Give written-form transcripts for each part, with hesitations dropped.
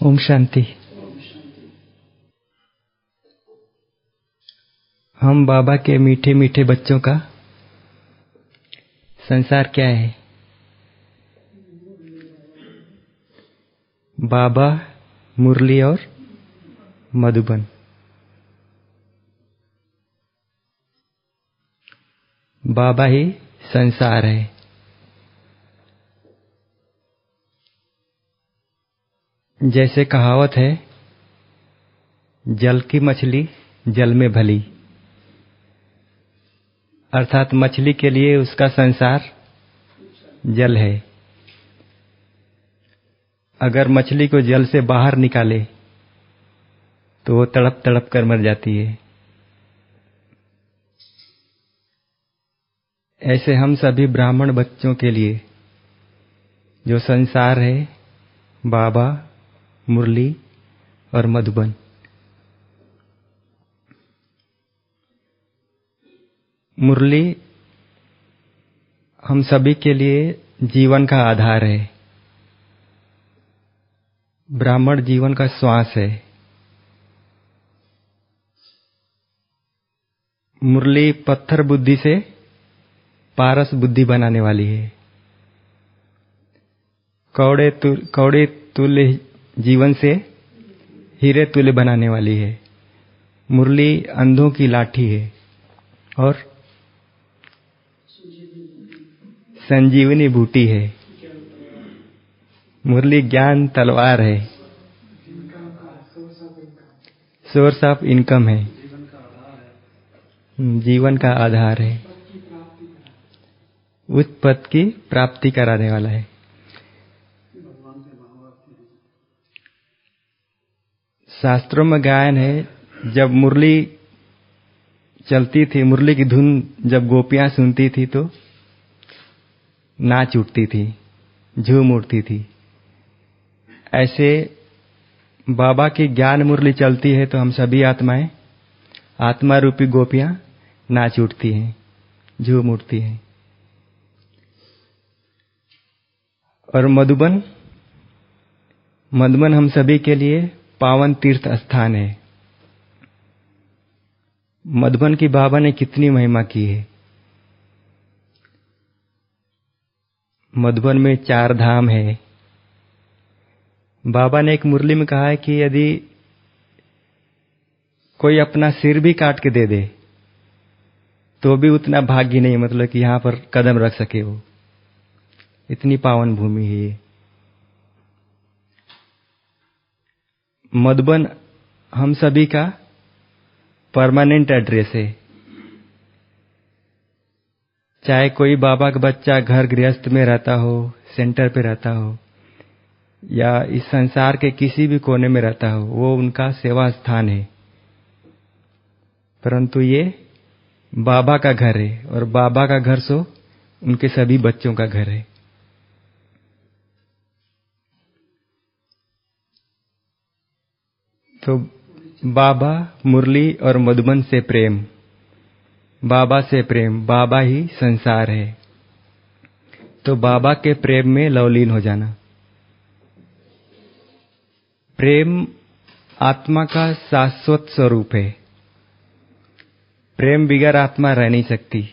ओम शांति। हम बाबा के मीठे मीठे बच्चों का संसार क्या है? बाबा, मुरली और मधुबन। बाबा ही संसार है। जैसे कहावत है, जल की मछली जल में भली, अर्थात मछली के लिए उसका संसार जल है। अगर मछली को जल से बाहर निकाले तो वो तड़प तड़प कर मर जाती है। ऐसे हम सभी ब्राह्मण बच्चों के लिए जो संसार है, बाबा, मुरली और मधुबन। मुरली हम सभी के लिए जीवन का आधार है। ब्राह्मण जीवन का श्वास है। मुरली पत्थर बुद्धि से पारस बुद्धि बनाने वाली है। कौड़े तुल्य जीवन से हीरे तुल्य बनाने वाली है। मुरली अंधों की लाठी है और संजीवनी बूटी है। मुरली ज्ञान तलवार है, सोर्स ऑफ इनकम है, जीवन का आधार है, उच्च पद की प्राप्ति कराने वाला है। शास्त्रों में गायन है, जब मुरली चलती थी, मुरली की धुन जब गोपियां सुनती थी तो नाच उठती थी, झूम उठती थी। ऐसे बाबा की ज्ञान मुरली चलती है तो हम सभी आत्माएं, आत्मा रूपी गोपियां नाच उठती हैं, झूम उठती हैं। और मधुबन हम सभी के लिए पावन तीर्थ स्थान है। मधुबन की बाबा ने कितनी महिमा की है। मधुबन में 4 धाम है। बाबा ने एक मुरली में कहा है कि यदि कोई अपना सिर भी काट के दे दे तो भी उतना भाग्य नहीं, मतलब कि यहां पर कदम रख सके वो। इतनी पावन भूमि है ये। मधुबन हम सभी का परमानेंट एड्रेस है। चाहे कोई बाबा का बच्चा घर गृहस्थ में रहता हो, सेंटर पे रहता हो, या इस संसार के किसी भी कोने में रहता हो, वो उनका सेवा स्थान है। परंतु ये बाबा का घर है, और बाबा का घर सो उनके सभी बच्चों का घर है। तो बाबा, मुरली और मधुबन से प्रेम, बाबा से प्रेम, बाबा ही संसार है। तो बाबा के प्रेम में लवलीन हो जाना। प्रेम आत्मा का शाश्वत स्वरूप है। प्रेम बिगर आत्मा रह नहीं सकती।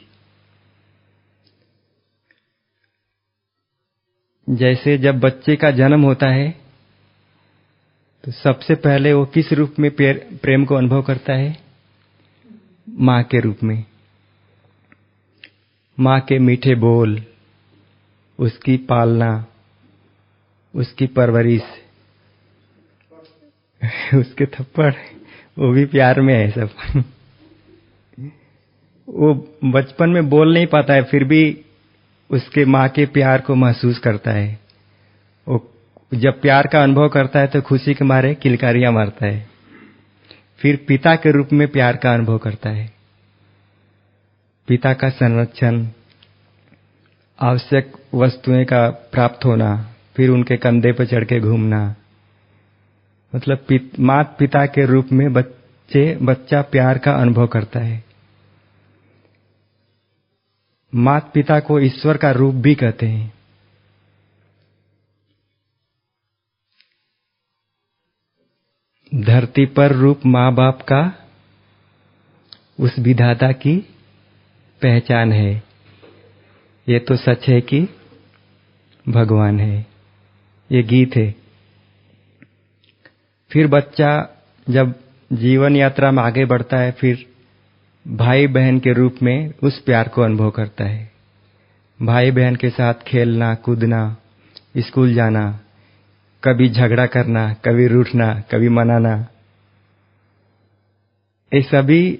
जैसे जब बच्चे का जन्म होता है तो सबसे पहले वो किस रूप में प्रेम को अनुभव करता है? माँ के रूप में। माँ के मीठे बोल, उसकी पालना, उसकी परवरिश, उसके थप्पड़, वो भी प्यार में है सब। वो बचपन में बोल नहीं पाता है, फिर भी उसके माँ के प्यार को महसूस करता है। वो जब प्यार का अनुभव करता है तो खुशी के मारे किलकारियां मारता है। फिर पिता के रूप में प्यार का अनुभव करता है। पिता का संरक्षण, आवश्यक वस्तुएं का प्राप्त होना, फिर उनके कंधे पर चढ़ के घूमना, मतलब माता पिता के रूप में बच्चा प्यार का अनुभव करता है। माता पिता को ईश्वर का रूप भी कहते हैं। धरती पर रूप माँ बाप का उस विधाता की पहचान है। ये तो सच है कि भगवान है। ये गीत है। फिर बच्चा जब जीवन यात्रा में आगे बढ़ता है, फिर भाई बहन के रूप में उस प्यार को अनुभव करता है। भाई बहन के साथ खेलना, कूदना, स्कूल जाना, कभी झगड़ा करना, कभी रूठना, कभी मनाना, ये सभी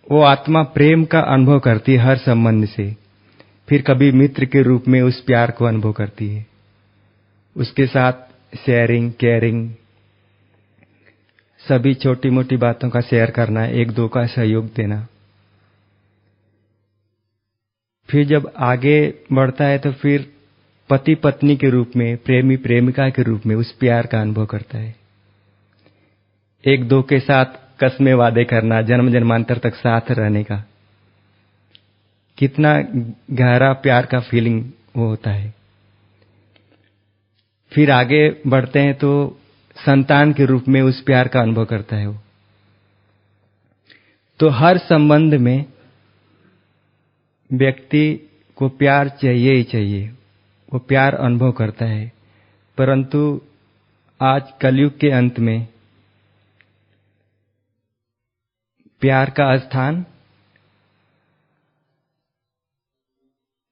वो आत्मा प्रेम का अनुभव करती है हर संबंध से। फिर कभी मित्र के रूप में उस प्यार को अनुभव करती है। उसके साथ शेयरिंग, केयरिंग, सभी छोटी मोटी बातों का शेयर करना, एक दो का सहयोग देना। फिर जब आगे बढ़ता है तो फिर पति पत्नी के रूप में, प्रेमी प्रेमिका के रूप में उस प्यार का अनुभव करता है। एक दो के साथ कसमें वादे करना, जन्म जन्मांतर तक साथ रहने का, कितना गहरा प्यार का फीलिंग वो होता है। फिर आगे बढ़ते हैं तो संतान के रूप में उस प्यार का अनुभव करता है वो। तो हर संबंध में व्यक्ति को प्यार चाहिए ही चाहिए। वो प्यार अनुभव करता है। परंतु आज कलयुग के अंत में प्यार का स्थान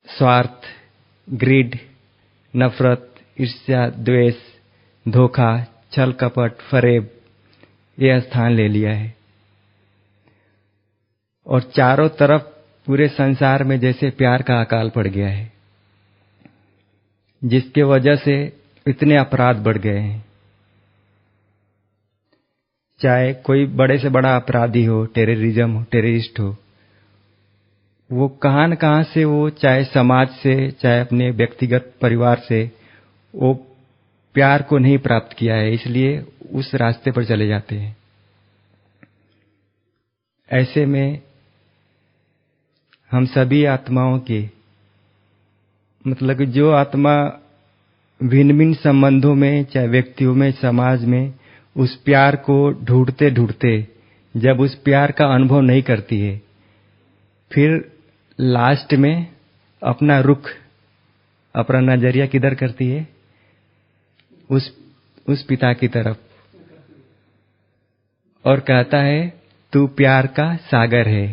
स्वार्थ, ग्रीड, नफरत, ईर्ष्या, द्वेष, धोखा, छल कपट, फरेब, ये स्थान ले लिया है। और चारों तरफ पूरे संसार में जैसे प्यार का अकाल पड़ गया है, जिसके वजह से इतने अपराध बढ़ गए हैं। चाहे कोई बड़े से बड़ा अपराधी हो, टेररिज्म हो, टेररिस्ट हो, वो कहां न कहां से, वो चाहे समाज से, चाहे अपने व्यक्तिगत परिवार से, वो प्यार को नहीं प्राप्त किया है, इसलिए उस रास्ते पर चले जाते हैं। ऐसे में हम सभी आत्माओं के, मतलब जो आत्मा भिन्न भिन्न संबंधों में, चाहे व्यक्तियों में, समाज में उस प्यार को ढूंढते ढूंढते जब उस प्यार का अनुभव नहीं करती है, फिर लास्ट में अपना रुख, अपना नजरिया किधर करती है? उस पिता की तरफ, और कहता है तू प्यार का सागर है,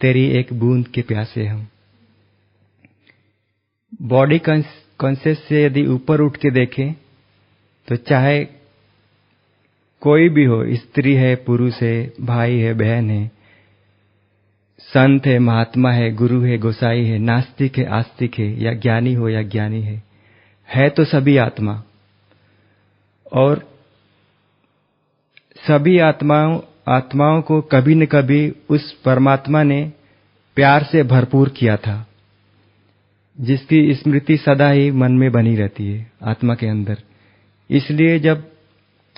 तेरी एक बूंद के प्यासे हम। बॉडी कॉन्शियस से यदि ऊपर उठ के देखें तो चाहे कोई भी हो, स्त्री है, पुरुष है, भाई है, बहन है, संत है, महात्मा है, गुरु है, गोसाई है, नास्तिक है, आस्तिक है, या ज्ञानी हो या ज्ञानी है तो सभी आत्मा। और सभी आत्माओं को कभी न कभी उस परमात्मा ने प्यार से भरपूर किया था, जिसकी स्मृति सदा ही मन में बनी रहती है आत्मा के अंदर। इसलिए जब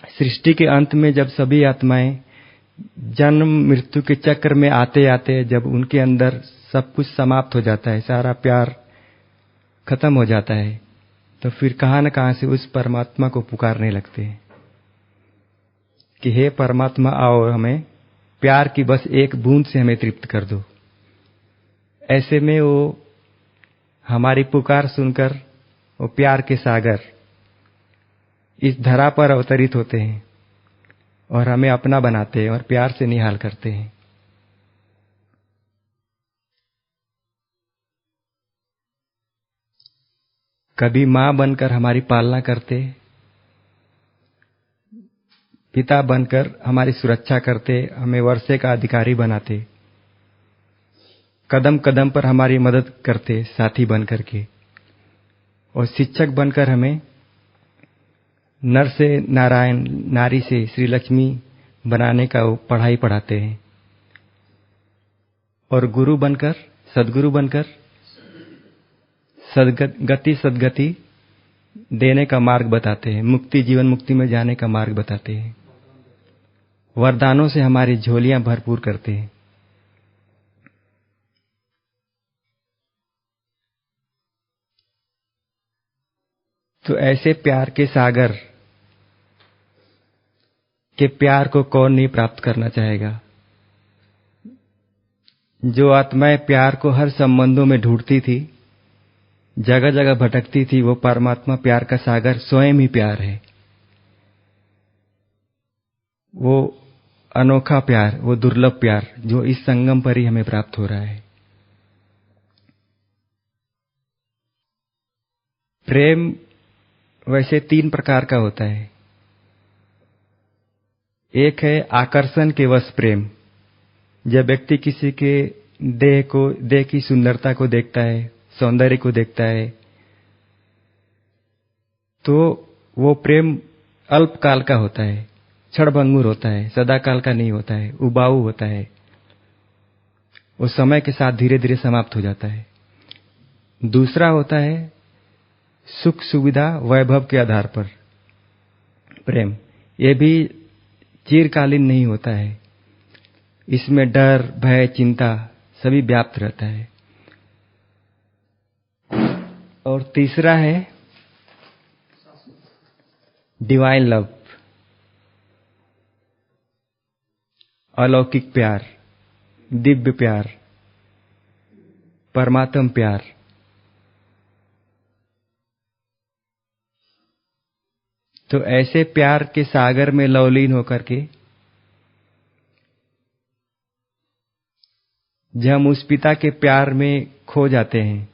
सृष्टि के अंत में जब सभी आत्माएं जन्म मृत्यु के चक्र में आते आते जब उनके अंदर सब कुछ समाप्त हो जाता है, सारा प्यार खत्म हो जाता है, तो फिर कहां न कहां से उस परमात्मा को पुकारने लगते हैं कि हे परमात्मा, आओ, हमें प्यार की बस एक बूंद से हमें तृप्त कर दो। ऐसे में वो हमारी पुकार सुनकर वो प्यार के सागर इस धरा पर अवतरित होते हैं और हमें अपना बनाते हैं और प्यार से निहाल करते हैं। कभी मां बनकर हमारी पालना करते, पिता बनकर हमारी सुरक्षा करते, हमें वर्षे का अधिकारी बनाते, कदम कदम पर हमारी मदद करते साथी बनकर के, और शिक्षक बनकर हमें नर से नारायण, नारी से श्री लक्ष्मी बनाने का वो पढ़ाई पढ़ाते हैं, और गुरु बनकर, सदगुरु बनकर गति सदगति देने का मार्ग बताते हैं, मुक्ति, जीवन मुक्ति में जाने का मार्ग बताते हैं, वरदानों से हमारी झोलियां भरपूर करते हैं। तो ऐसे प्यार के सागर के प्यार को कौन नहीं प्राप्त करना चाहेगा। जो आत्माएं प्यार को हर संबंधों में ढूंढती थी, जगह जगह भटकती थी, वो परमात्मा प्यार का सागर स्वयं ही प्यार है। वो अनोखा प्यार, वो दुर्लभ प्यार जो इस संगम पर ही हमें प्राप्त हो रहा है। प्रेम वैसे 3 प्रकार का होता है। एक है आकर्षण के वश प्रेम, जब व्यक्ति किसी के देह की सुंदरता को देखता है, सौंदर्य को देखता है, तो वो प्रेम अल्पकाल का होता है, क्षणभंगुर होता है, सदाकाल का नहीं होता है, उबाऊ होता है, वो समय के साथ धीरे धीरे समाप्त हो जाता है। दूसरा होता है सुख सुविधा वैभव के आधार पर प्रेम, ये भी चिरकालीन नहीं होता है, इसमें डर, भय, चिंता सभी व्याप्त रहता है। और तीसरा है डिवाइन लव, अलौकिक प्यार, दिव्य प्यार, परमात्म प्यार। तो ऐसे प्यार के सागर में लवलीन होकर के जब हम उस पिता के प्यार में खो जाते हैं,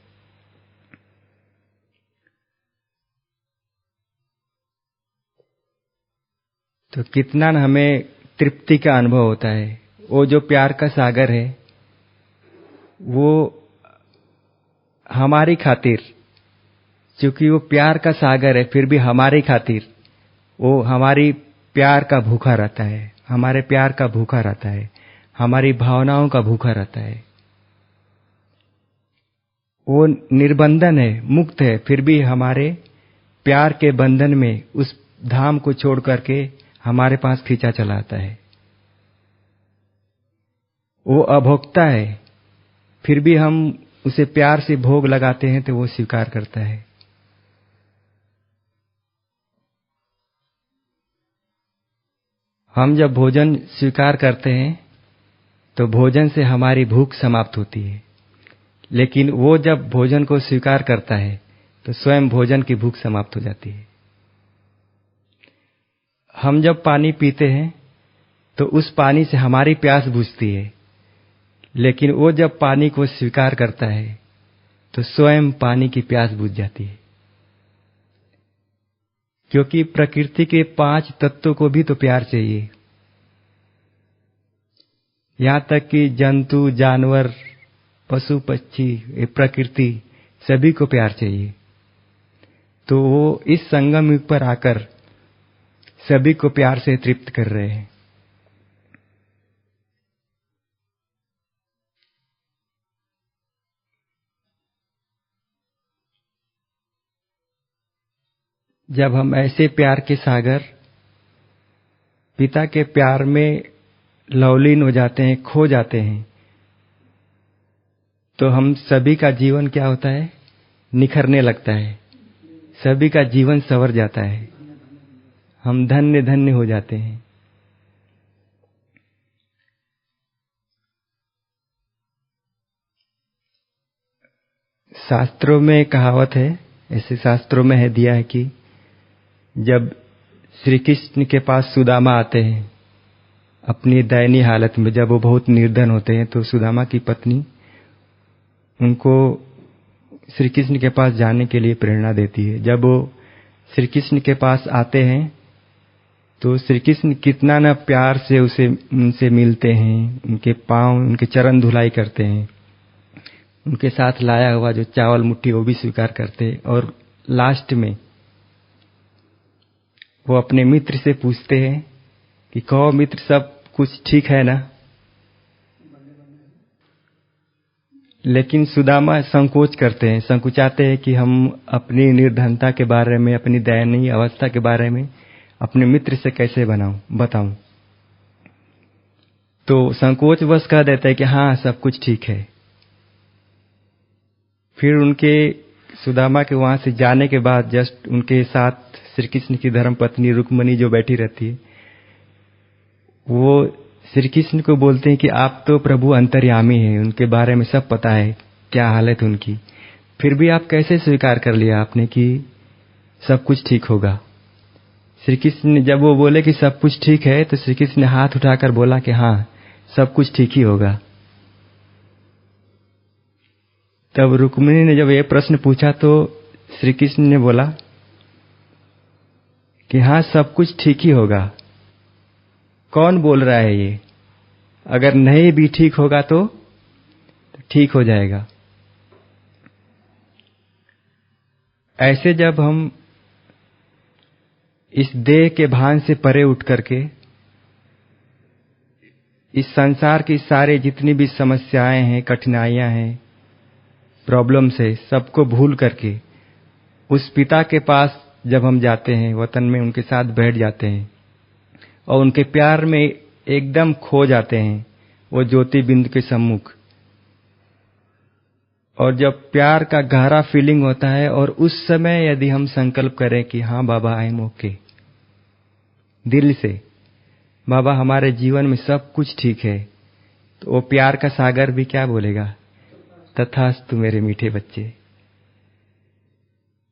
तो कितना हमें तृप्ति का अनुभव होता है। वो जो प्यार का सागर है, वो हमारी खातिर, क्योंकि वो प्यार का सागर है, फिर भी हमारी खातिर वो हमारी प्यार का भूखा रहता है, हमारे प्यार का भूखा रहता है, हमारी भावनाओं का भूखा रहता है। वो निर्बंधन है, मुक्त है, फिर भी हमारे प्यार के बंधन में उस धाम को छोड़ करके हमारे पास खींचा चला आता है। वो अभोक्ता है, फिर भी हम उसे प्यार से भोग लगाते हैं तो वो स्वीकार करता है। हम जब भोजन स्वीकार करते हैं तो भोजन से हमारी भूख समाप्त होती है, लेकिन वो जब भोजन को स्वीकार करता है तो स्वयं भोजन की भूख समाप्त हो जाती है। हम जब पानी पीते हैं तो उस पानी से हमारी प्यास बुझती है, लेकिन वो जब पानी को स्वीकार करता है तो स्वयं पानी की प्यास बुझ जाती है। क्योंकि प्रकृति के 5 तत्वों को भी तो प्यार चाहिए। यहां तक कि जंतु, जानवर, पशु पक्षी, ये प्रकृति, सभी को प्यार चाहिए। तो वो इस संगम युग पर आकर सभी को प्यार से तृप्त कर रहे हैं। जब हम ऐसे प्यार के सागर पिता के प्यार में लवलीन हो जाते हैं, खो जाते हैं, तो हम सभी का जीवन क्या होता है? निखरने लगता है। सभी का जीवन संवर जाता है। हम धन्य धन्य हो जाते हैं। शास्त्रों में कहावत है, ऐसे शास्त्रों में है दिया है कि जब श्री कृष्ण के पास सुदामा आते हैं अपनी दयनीय हालत में, जब वो बहुत निर्धन होते हैं, तो सुदामा की पत्नी उनको श्री कृष्ण के पास जाने के लिए प्रेरणा देती है। जब वो श्री कृष्ण के पास आते हैं तो श्री कृष्ण कितना न प्यार से उनसे मिलते हैं, उनके पांव, उनके चरण धुलाई करते हैं, उनके साथ लाया हुआ जो चावल मुट्ठी वो भी स्वीकार करते हैं। और लास्ट में वो अपने मित्र से पूछते हैं कि कहो मित्र, सब कुछ ठीक है ना? लेकिन सुदामा संकोच करते हैं, संकुचाते हैं कि हम अपनी निर्धनता के बारे में, अपनी दयनीय अवस्था के बारे में अपने मित्र से कैसे बताऊं। तो संकोच बस कह देते हैं कि हाँ, सब कुछ ठीक है। फिर उनके सुदामा के वहां से जाने के बाद जस्ट उनके साथ श्री कृष्ण की धर्म पत्नी रुक्मणी जो बैठी रहती है, वो श्री कृष्ण को बोलते हैं कि आप तो प्रभु अंतर्यामी हैं, उनके बारे में सब पता है, क्या हालत उनकी, फिर भी आप कैसे स्वीकार कर लिया आपने कि सब कुछ ठीक होगा? श्री कृष्ण ने जब वो बोले कि सब कुछ ठीक है, तो श्री कृष्ण ने हाथ उठाकर बोला कि हाँ, सब कुछ ठीक ही होगा। तब रुक्मिणी ने जब ये प्रश्न पूछा तो श्री कृष्ण ने बोला कि हाँ, सब कुछ ठीक ही होगा। कौन बोल रहा है ये? अगर नहीं भी ठीक होगा तो ठीक हो जाएगा। ऐसे जब हम इस देह के भान से परे उठ करके इस संसार की सारे जितनी भी समस्याएं हैं, कठिनाइयां हैं, प्रॉब्लम्स है, सबको भूल करके उस पिता के पास जब हम जाते हैं, वतन में उनके साथ बैठ जाते हैं और उनके प्यार में एकदम खो जाते हैं, वो ज्योति बिंदु के सम्मुख, और जब प्यार का गहरा फीलिंग होता है और उस समय यदि हम संकल्प करें कि हाँ बाबा, आई एम ओके, दिल से, बाबा हमारे जीवन में सब कुछ ठीक है, तो वो प्यार का सागर भी क्या बोलेगा? तथास्तु मेरे मीठे बच्चे।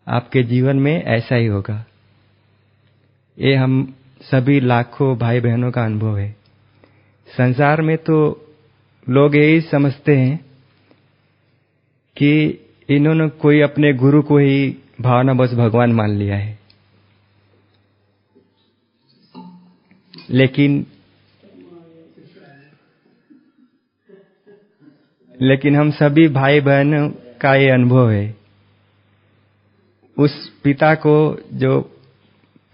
आपके जीवन में ऐसा ही होगा। ये हम सभी लाखों भाई बहनों का अनुभव है। संसार में तो लोग यही समझते हैं कि इन्होंने कोई अपने गुरु को ही भावना बस भगवान मान लिया है, लेकिन हम सभी भाई बहनों का ये अनुभव है। उस पिता को जो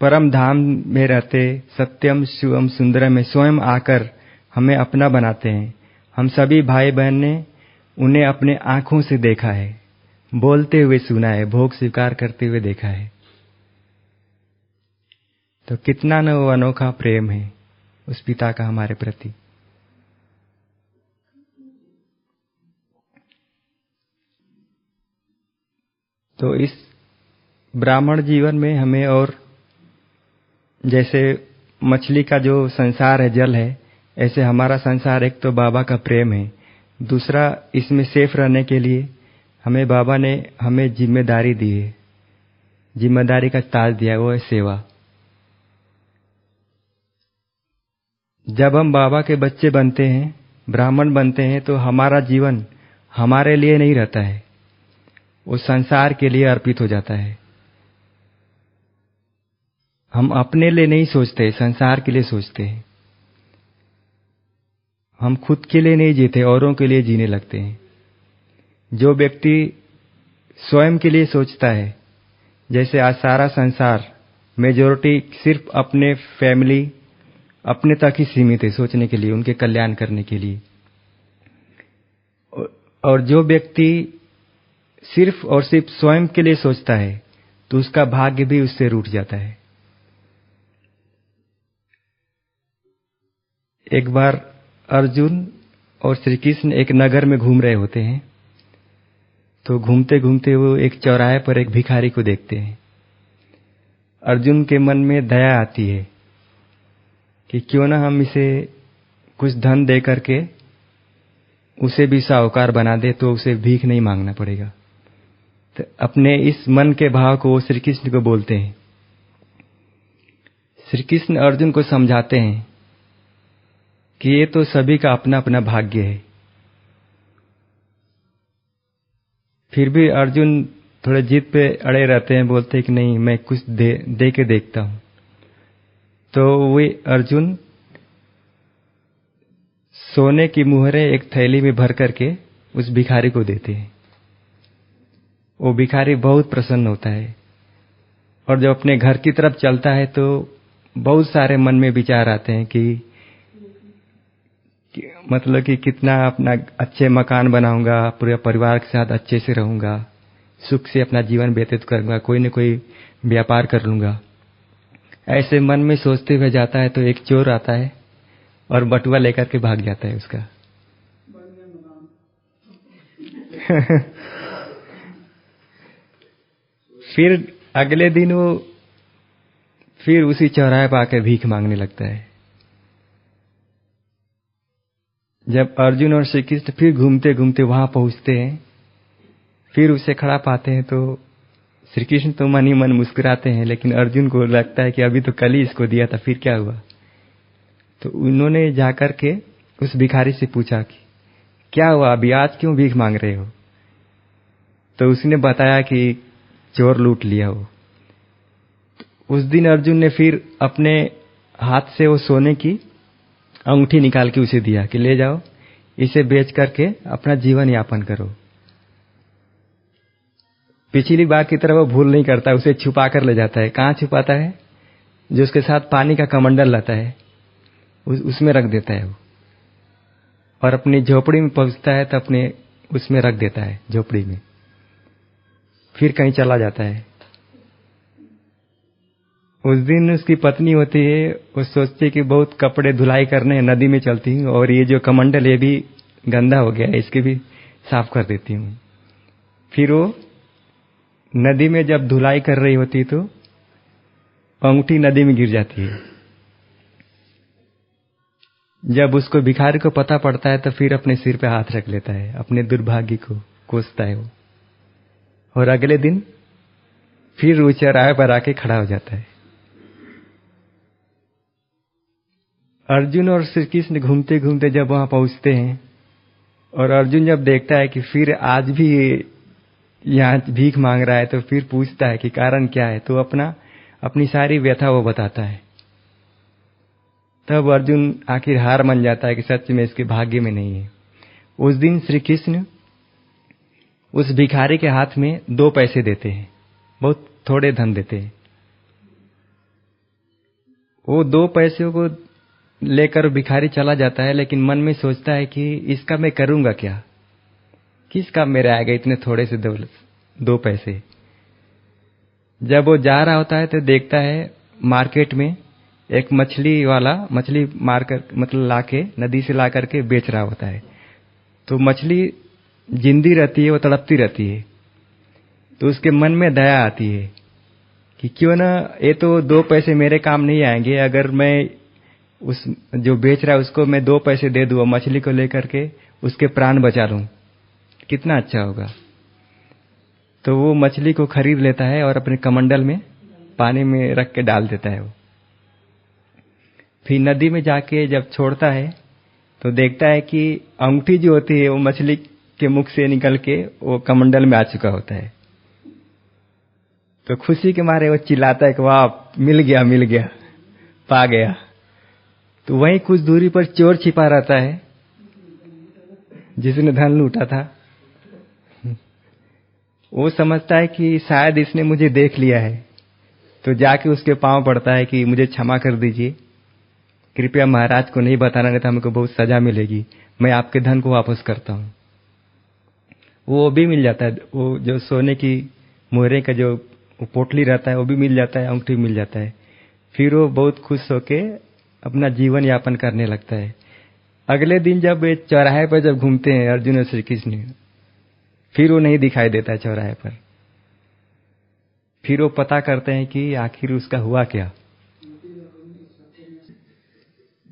परम धाम में रहते, सत्यम शिवम सुंदरम में स्वयं आकर हमें अपना बनाते हैं, हम सभी भाई बहन ने उन्हें अपने आंखों से देखा है, बोलते हुए सुना है, भोग स्वीकार करते हुए देखा है। तो कितना न वो अनोखा प्रेम है उस पिता का हमारे प्रति। तो इस ब्राह्मण जीवन में हमें, और जैसे मछली का जो संसार है जल है, ऐसे हमारा संसार एक तो बाबा का प्रेम है, दूसरा इसमें सेफ रहने के लिए हमें बाबा ने हमें जिम्मेदारी दी है, जिम्मेदारी का ताज दिया, वो है सेवा। जब हम बाबा के बच्चे बनते हैं, ब्राह्मण बनते हैं, तो हमारा जीवन हमारे लिए नहीं रहता है, वो संसार के लिए अर्पित हो जाता है। हम अपने लिए नहीं सोचते, संसार के लिए सोचते हैं। हम खुद के लिए नहीं जीते, औरों के लिए जीने लगते हैं। जो व्यक्ति स्वयं के लिए सोचता है, जैसे आज सारा संसार मेजॉरिटी सिर्फ अपने फैमिली, अपने तक ही सीमित है सोचने के लिए, उनके कल्याण करने के लिए। और जो व्यक्ति सिर्फ और सिर्फ स्वयं के लिए सोचता है तो उसका भाग्य भी उससे रूठ जाता है। एक बार अर्जुन और श्री कृष्ण एक नगर में घूम रहे होते हैं, तो घूमते घूमते वो एक चौराहे पर एक भिखारी को देखते हैं। अर्जुन के मन में दया आती है कि क्यों ना हम इसे कुछ धन दे करके उसे भी साहूकार बना दे, तो उसे भीख नहीं मांगना पड़ेगा। तो अपने इस मन के भाव को वो श्री कृष्ण को बोलते हैं। श्री कृष्ण अर्जुन को समझाते हैं कि ये तो सभी का अपना अपना भाग्य है। फिर भी अर्जुन थोड़े जिद पे अड़े रहते हैं, बोलते हैं कि नहीं, मैं कुछ दे के देखता हूं। तो वे अर्जुन सोने की मुहरें एक थैली में भर करके उस भिखारी को देते हैं। वो भिखारी बहुत प्रसन्न होता है, और जब अपने घर की तरफ चलता है तो बहुत सारे मन में विचार आते हैं कि मतलब कि कितना अपना अच्छे मकान बनाऊंगा, पूरे परिवार के साथ अच्छे से रहूंगा, सुख से अपना जीवन व्यतीत करूंगा, कोई न कोई व्यापार कर लूंगा। ऐसे मन में सोचते हुए जाता है तो एक चोर आता है और बटुआ लेकर के भाग जाता है उसका। फिर अगले दिन वो फिर उसी चौराहे पर आकर भीख मांगने लगता है। जब अर्जुन और श्री कृष्ण फिर घूमते घूमते वहां पहुंचते हैं, फिर उसे खड़ा पाते हैं, तो श्री कृष्ण तो मन ही मन मुस्कुराते हैं, लेकिन अर्जुन को लगता है कि अभी तो कल ही इसको दिया था, फिर क्या हुआ। तो उन्होंने जाकर के उस भिखारी से पूछा कि क्या हुआ, अभी आज क्यों भीख मांग रहे हो। तो उसने बताया कि चोर लूट लिया हो। उस दिन अर्जुन ने फिर अपने हाथ से वो सोने की अंगूठी निकाल के उसे दिया कि ले जाओ, इसे बेच करके अपना जीवन यापन करो। पिछली बार की तरह वो भूल नहीं करता, उसे छुपा कर ले जाता है। कहाँ छुपाता है, जो उसके साथ पानी का कमंडल लाता है उसमें रख देता है वो, और अपनी झोपड़ी में पहुंचता है तो अपने उसमें रख देता है झोपड़ी में, फिर कहीं चला जाता है। उस दिन उसकी पत्नी होती है, वो सोचती है कि बहुत कपड़े धुलाई करने नदी में चलती हूँ, और ये जो कमंडल ये भी गंदा हो गया है, इसके भी साफ कर देती हूँ। फिर वो नदी में जब धुलाई कर रही होती तो अंगूठी नदी में गिर जाती है। जब उसको भिखारी को पता पड़ता है तो फिर अपने सिर पे हाथ रख लेता है, अपने दुर्भाग्य को कोसता है वो, और अगले दिन फिर वो चौराहे पर आके खड़ा हो जाता है। अर्जुन और श्री कृष्ण घूमते घूमते जब वहां पहुंचते हैं, और अर्जुन जब देखता है कि फिर आज भी यहाँ भीख मांग रहा है, तो फिर पूछता है कि कारण क्या है। तो अपनी सारी व्यथा वो बताता है। तब अर्जुन आखिर हार मान जाता है कि सच में इसके भाग्य में नहीं है। उस दिन श्री कृष्ण उस भिखारी के हाथ में 2 पैसे देते हैं, बहुत थोड़े धन देते हैं। वो 2 पैसे को लेकर भिखारी चला जाता है, लेकिन मन में सोचता है कि इसका मैं करूंगा क्या, किस काम मेरे आएगा इतने थोड़े से 2 पैसे। जब वो जा रहा होता है तो देखता है मार्केट में एक मछली वाला मछली मारकर मतलब लाके नदी से ला करके बेच रहा होता है। तो मछली जिंदी रहती है, वो तड़पती रहती है। तो उसके मन में दया आती है कि क्यों ना, ये तो 2 पैसे मेरे काम नहीं आएंगे, अगर मैं उस जो बेच रहा है उसको मैं 2 पैसे दे दूं, मछली को लेकर के उसके प्राण बचा लूं, कितना अच्छा होगा। तो वो मछली को खरीद लेता है और अपने कमंडल में पानी में रख के डाल देता है वो। फिर नदी में जाके जब छोड़ता है तो देखता है कि अंगूठी जो होती है वो मछली के मुख से निकल के वो कमंडल में आ चुका होता है। तो खुशी के मारे वो चिल्लाता है कि वाह मिल गया मिल गया, पा गया। तो वहीं कुछ दूरी पर चोर छिपा रहता है जिसने धन लूटा था। वो समझता है कि शायद इसने मुझे देख लिया है, तो जाके उसके पांव पड़ता है कि मुझे क्षमा कर दीजिए, कृपया महाराज को नहीं बताना, नहीं तो हमको बहुत सजा मिलेगी, मैं आपके धन को वापस करता हूं। वो भी मिल जाता है, वो जो सोने की मोहरे का जो पोटली रहता है वो भी मिल जाता है, अंगूठी मिल जाता है। फिर वो बहुत खुश होके अपना जीवन यापन करने लगता है। अगले दिन जब वे चौराहे पर जब घूमते हैं अर्जुन और श्री कृष्ण, फिर वो नहीं दिखाई देता है चौराहे पर। फिर वो पता करते हैं कि आखिर उसका हुआ क्या।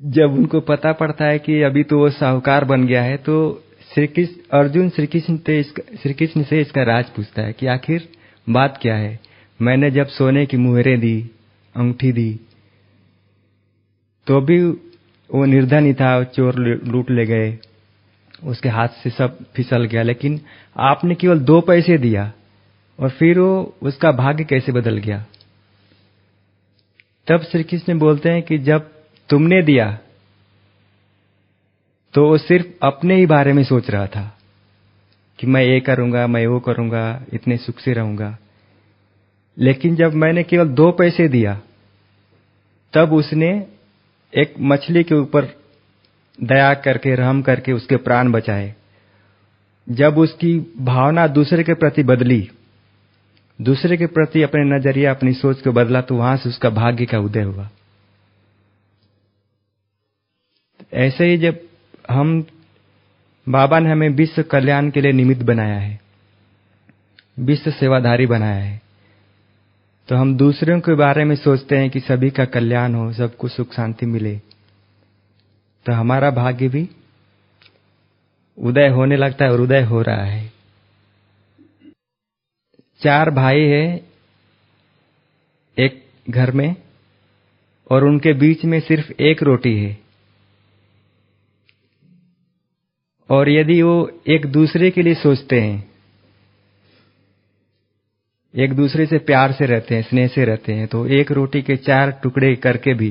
जब उनको पता पड़ता है कि अभी तो वो साहूकार बन गया है, तो अर्जुन श्री कृष्ण से इसका राज पूछता है कि आखिर बात क्या है। मैंने जब सोने की मुहरें दी, अंगूठी दी, तो भी वो निर्धन ही था, चोर लूट ले गए, उसके हाथ से सब फिसल गया, लेकिन आपने केवल 2 पैसे दिया और फिर वो उसका भाग्य कैसे बदल गया। तब श्री कृष्ण बोलते हैं कि जब तुमने दिया तो वो सिर्फ अपने ही बारे में सोच रहा था कि मैं ये करूंगा, मैं वो करूंगा, इतने सुख से रहूंगा। लेकिन जब मैंने केवल 2 पैसे दिया, तब उसने एक मछली के ऊपर दया करके, रहम करके उसके प्राण बचाए। जब उसकी भावना दूसरे के प्रति बदली, दूसरे के प्रति अपने नजरिया, अपनी सोच को बदला, तो वहां से उसका भाग्य का उदय हुआ। ऐसे ही जब बाबा ने हमें विश्व कल्याण के लिए निमित्त बनाया है, विश्व सेवाधारी बनाया है, तो हम दूसरों के बारे में सोचते हैं कि सभी का कल्याण हो, सबको सुख शांति मिले, तो हमारा भाग्य भी उदय होने लगता है और उदय हो रहा है। 4 भाई हैं एक घर में और उनके बीच में सिर्फ एक रोटी है, और यदि वो एक दूसरे के लिए सोचते हैं, एक दूसरे से प्यार से रहते हैं, स्नेह से रहते हैं, तो एक रोटी के 4 टुकड़े करके भी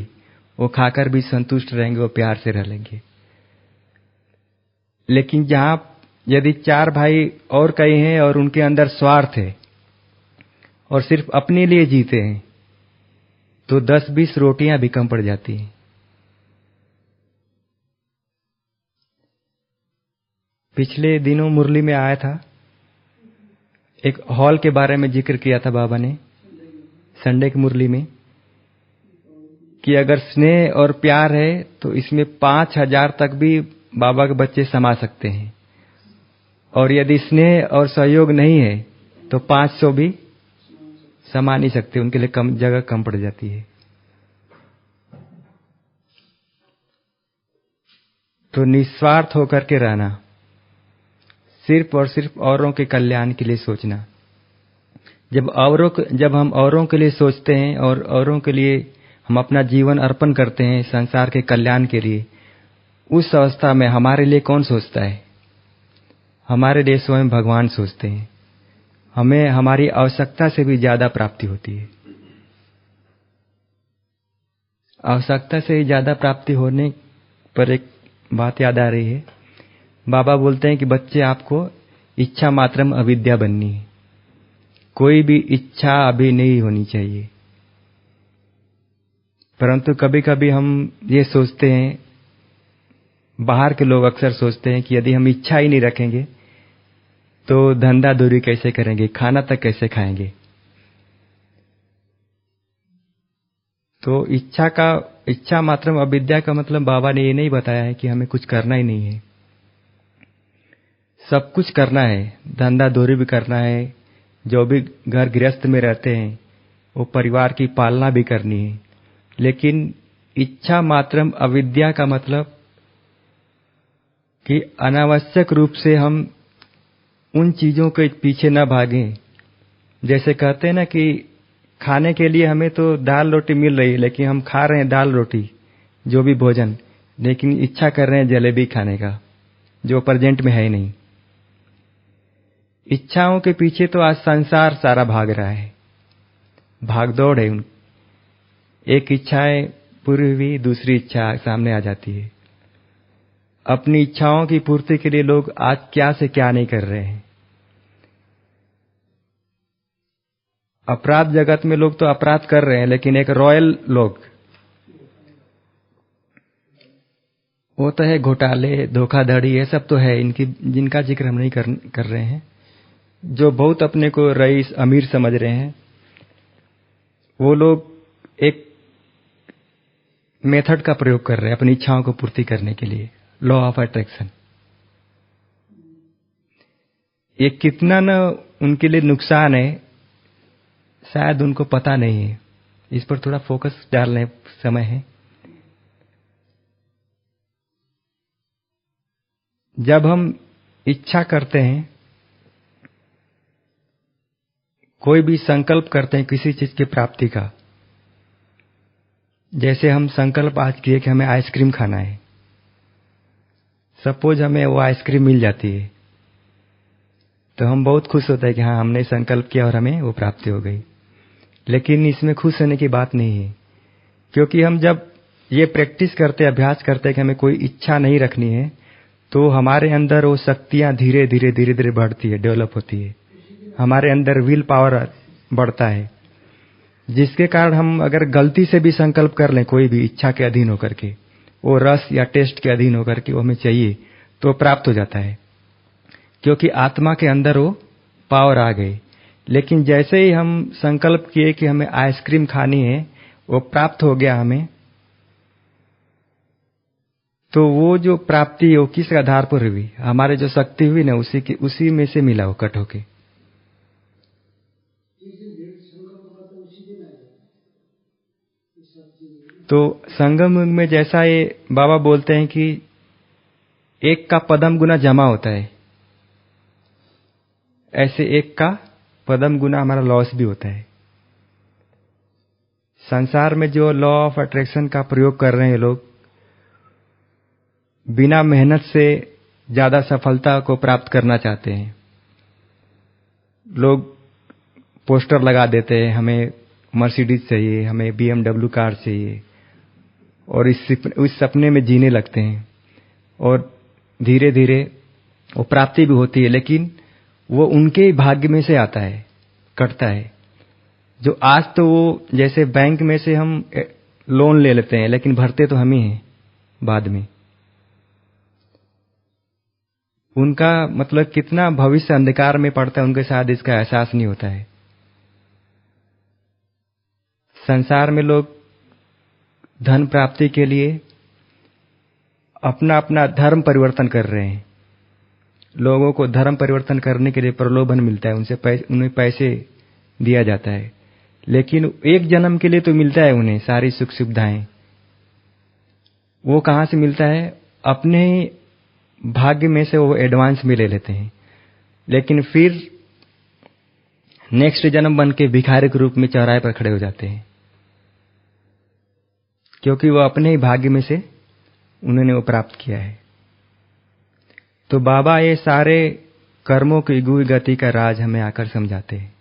वो खाकर भी संतुष्ट रहेंगे, वो प्यार से रह लेंगे। लेकिन जहां यदि 4 भाई और कई हैं और उनके अंदर स्वार्थ है और सिर्फ अपने लिए जीते हैं, तो 10-20 रोटियां भी कम पड़ जाती हैं। पिछले दिनों मुरली में आया था, एक हॉल के बारे में जिक्र किया था बाबा ने संडे की मुरली में, कि अगर स्नेह और प्यार है तो इसमें 5000 तक भी बाबा के बच्चे समा सकते हैं, और यदि स्नेह और सहयोग नहीं है तो 500 भी समा नहीं सकते, उनके लिए कम जगह कम पड़ जाती है। तो निस्वार्थ होकर के रहना, सिर्फ और सिर्फ औरों के कल्याण के लिए सोचना। जब हम औरों के लिए सोचते हैं और औरों के लिए हम अपना जीवन अर्पण करते हैं संसार के कल्याण के लिए, उस अवस्था में हमारे लिए कौन सोचता है? हमारे लिए स्वयं भगवान सोचते हैं। हमें हमारी आवश्यकता से भी ज्यादा प्राप्ति होती है। आवश्यकता से ही ज्यादा प्राप्ति होने पर एक बात याद आ रही है। बाबा बोलते हैं कि बच्चे, आपको इच्छा मात्रम अविद्या बननी है, कोई भी इच्छा अभी नहीं होनी चाहिए। परंतु कभी कभी हम ये सोचते हैं, बाहर के लोग अक्सर सोचते हैं कि यदि हम इच्छा ही नहीं रखेंगे तो धंधा दूरी कैसे करेंगे, खाना तक कैसे खाएंगे। तो इच्छा मात्रम अविद्या का मतलब बाबा ने ये नहीं बताया है कि हमें कुछ करना ही नहीं है। सब कुछ करना है, धंधा दूरी भी करना है, जो भी घर गृहस्थ में रहते हैं वो परिवार की पालना भी करनी है। लेकिन इच्छा मात्रम अविद्या का मतलब कि अनावश्यक रूप से हम उन चीजों के पीछे न भागें। जैसे कहते हैं ना कि खाने के लिए हमें तो दाल रोटी मिल रही है, लेकिन हम खा रहे हैं दाल रोटी, जो भी भोजन, लेकिन इच्छा कर रहे हैं जलेबी खाने का, जो प्रेजेंट में है ही नहीं। इच्छाओं के पीछे तो आज संसार सारा भाग रहा है। भागदौड़ है। एक इच्छाएं पूरी हुई, दूसरी इच्छा सामने आ जाती है। अपनी इच्छाओं की पूर्ति के लिए लोग आज क्या से क्या नहीं कर रहे हैं। अपराध जगत में लोग तो अपराध कर रहे हैं, लेकिन एक रॉयल लोग, वो तो है घोटाले, धोखाधड़ी, ये सब तो है, इनकी जिनका जिक्र हम नहीं कर रहे हैं। जो बहुत अपने को रईस अमीर समझ रहे हैं, वो लोग एक मेथड का प्रयोग कर रहे हैं अपनी इच्छाओं को पूर्ति करने के लिए, लॉ ऑफ अट्रैक्शन। ये कितना न उनके लिए नुकसान है, शायद उनको पता नहीं है। इस पर थोड़ा फोकस डालने समय है। जब हम इच्छा करते हैं, कोई भी संकल्प करते हैं किसी चीज की प्राप्ति का, जैसे हम संकल्प आज किए कि हमें आइसक्रीम खाना है, सपोज हमें वो आइसक्रीम मिल जाती है, तो हम बहुत खुश होते हैं कि हाँ, हमने संकल्प किया और हमें वो प्राप्ति हो गई। लेकिन इसमें खुश होने की बात नहीं है, क्योंकि हम जब ये प्रैक्टिस करते, अभ्यास करते हैं कि हमें कोई इच्छा नहीं रखनी है, तो हमारे अंदर वो शक्तियां धीरे धीरे बढ़ती है, डेवलप होती है। हमारे अंदर विल पावर बढ़ता है, जिसके कारण हम अगर गलती से भी संकल्प कर लें कोई भी इच्छा के अधीन होकर के, वो रस या टेस्ट के अधीन होकर के वो हमें चाहिए, तो प्राप्त हो जाता है, क्योंकि आत्मा के अंदर वो पावर आ गई। लेकिन जैसे ही हम संकल्प किए कि हमें आइसक्रीम खानी है, वो प्राप्त हो गया हमें, तो वो जो प्राप्ति है वो किस आधार पर हुई? हमारे जो शक्ति हुई ना, उसी में से मिला वो कट होके। तो संगम युग में जैसा ये बाबा बोलते हैं कि एक का पदम गुना जमा होता है, ऐसे एक का पदम गुना हमारा लॉस भी होता है। संसार में जो लॉ ऑफ अट्रैक्शन का प्रयोग कर रहे हैं लोग, बिना मेहनत से ज्यादा सफलता को प्राप्त करना चाहते हैं। लोग पोस्टर लगा देते हैं, हमें मर्सिडीज चाहिए, हमें BMW कार चाहिए, और इस सपने में जीने लगते हैं, और धीरे धीरे वो प्राप्ति भी होती है, लेकिन वो उनके भाग्य में से आता है, कटता है। जो आज तो वो जैसे बैंक में से हम लोन ले लेते हैं, लेकिन भरते तो हम ही हैं बाद में। उनका मतलब कितना भविष्य अंधकार में पड़ता है, उनके साथ इसका एहसास नहीं होता है। संसार में लोग धन प्राप्ति के लिए अपना अपना धर्म परिवर्तन कर रहे हैं। लोगों को धर्म परिवर्तन करने के लिए प्रलोभन मिलता है, उन्हें पैसे दिया जाता है, लेकिन एक जन्म के लिए तो मिलता है उन्हें सारी सुख सुविधाएं। वो कहां से मिलता है? अपने भाग्य में से वो एडवांस में ले लेते हैं, लेकिन फिर नेक्स्ट जन्म बन के भिखारी के रूप में चौराहे पर खड़े हो जाते हैं, क्योंकि वो अपने ही भाग्य में से उन्होंने वो प्राप्त किया है। तो बाबा ये सारे कर्मों की गुई गति का राज हमें आकर समझाते हैं।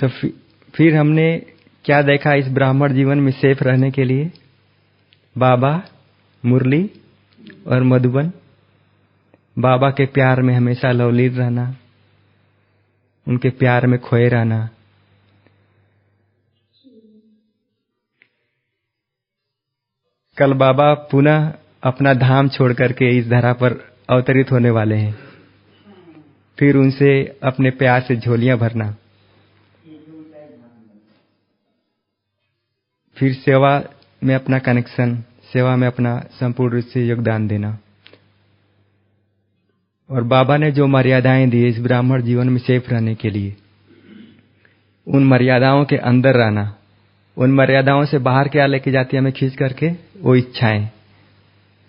तो फिर हमने क्या देखा इस ब्राह्मण जीवन में सेफ रहने के लिए? बाबा, मुरली और मधुबन। बाबा के प्यार में हमेशा लवलीन रहना, उनके प्यार में खोए रहना। कल बाबा पुनः अपना धाम छोड़ करके इस धरा पर अवतरित होने वाले हैं, फिर उनसे अपने प्यार से झोलियां भरना, फिर सेवा में अपना कनेक्शन, सेवा में अपना संपूर्ण रूप से योगदान देना। और बाबा ने जो मर्यादाएं दी इस ब्राह्मण जीवन में सेफ रहने के लिए, उन मर्यादाओं के अंदर रहना। उन मर्यादाओं से बाहर क्या लेके जाती है हमें खींच करके? वो इच्छाएं।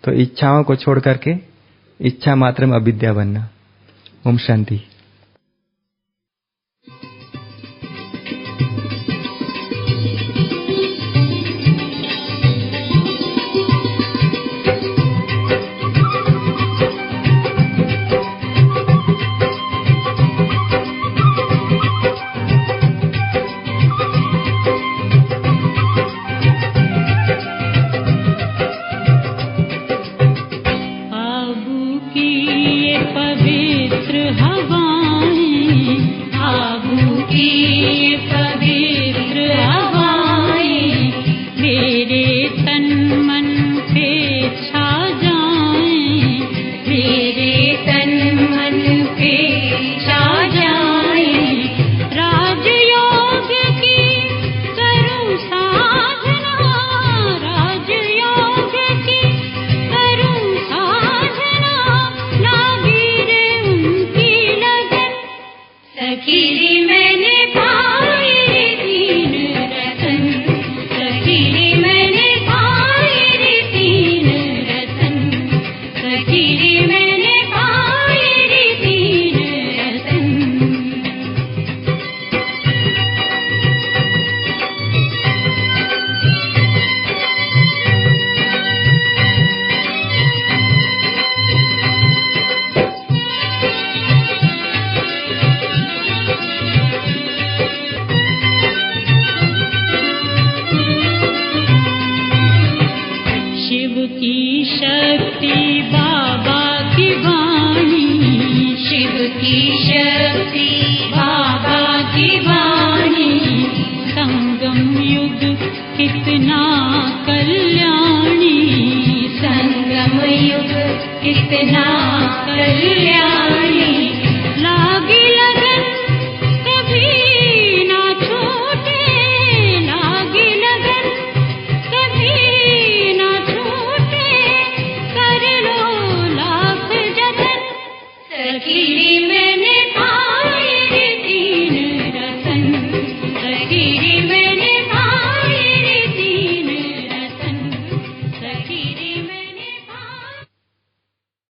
तो इच्छाओं को छोड़ करके इच्छा मात्र में अविद्या बनना। ओम शांति। कितना कल्याणी, लागी लगन कभी ना छूटे, लागी लगन कभी ना छूटे, कर लो लाख जतन, सखी